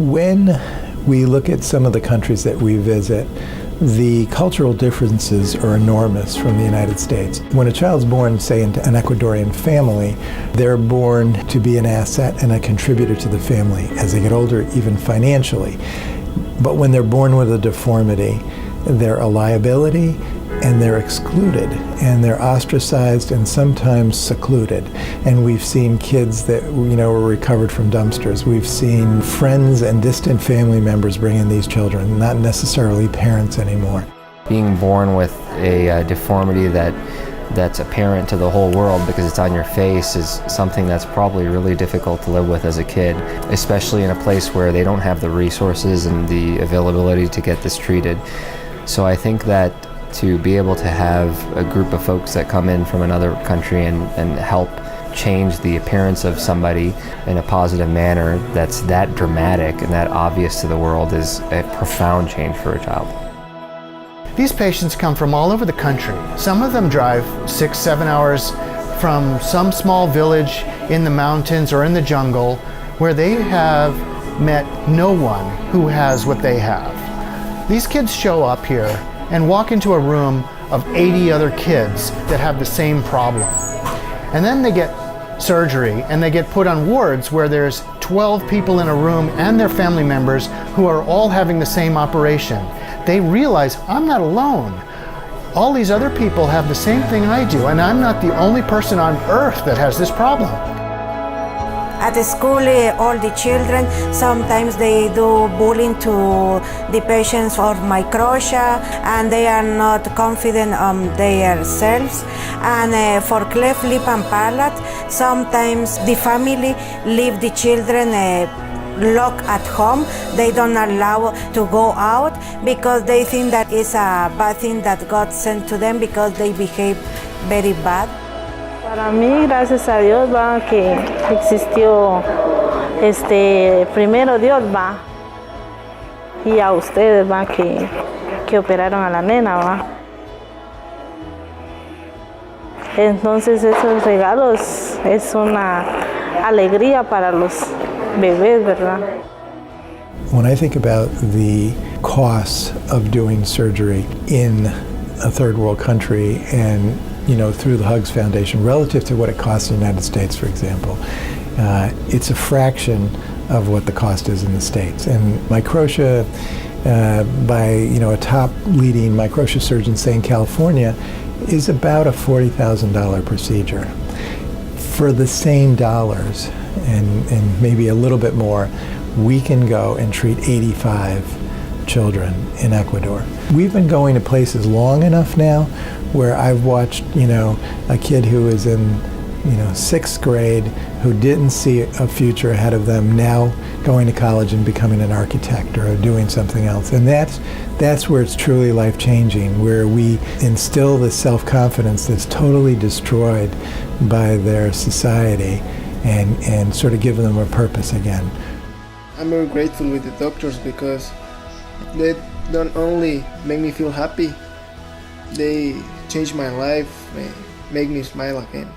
When we look at some of the countries that we visit, the cultural differences are enormous from the United States. When a child's born, say, into an Ecuadorian family, they're born to be an asset and a contributor to the family as they get older, even financially. But when they're born with a deformity, they're a liability and they're excluded and they're ostracized and sometimes secluded. And we've seen kids that, were recovered from dumpsters. We've seen friends and distant family members bring in these children, not necessarily parents anymore. Being born with a deformity that's apparent to the whole world because it's on your face is something that's probably really difficult to live with as a kid, especially in a place where they don't have the resources and the availability to get this treated. So I think that to be able to have a group of folks that come in from another country and help change the appearance of somebody in a positive manner that's that dramatic and that obvious to the world is a profound change for a child. These patients come from all over the country. Some of them drive 6-7 hours from some small village in the mountains or in the jungle where they have met no one who has what they have. These kids show up here and walk into a room of 80 other kids that have the same problem. And then they get surgery and they get put on wards where there's 12 people in a room and their family members who are all having the same operation. They realize, I'm not alone. All these other people have the same thing I do, and I'm not the only person on earth that has this problem. At the school, all the children, sometimes they do bullying to the patients for microtia, and they are not confident on themselves. And for cleft lip and palate, sometimes the family leave the children locked at home. They don't allow to go out because they think that is a bad thing that God sent to them because they behave very bad. Para mí, gracias a Dios, va, que existió, primero Dios, va, y a ustedes, va, que operaron a la nena, va. Entonces esos regalos es una alegría para los bebés, ¿verdad? When I think about the costs of doing surgery in a third world country and through the HUGS Foundation, relative to what it costs in the United States, for example, it's a fraction of what the cost is in the States. And microtia, by a top leading microtia surgeon, say in California, is about a $40,000 procedure. For the same dollars, and maybe a little bit more, we can go and treat 85 children in Ecuador. We've been going to places long enough now where I've watched, a kid who is in, 6th grade who didn't see a future ahead of them now going to college and becoming an architect or doing something else. And that's where it's truly life-changing, where we instill this self-confidence that's totally destroyed by their society and sort of give them a purpose again. I'm very grateful with the doctors because they don't only make me feel happy, they change my life, make me smile again.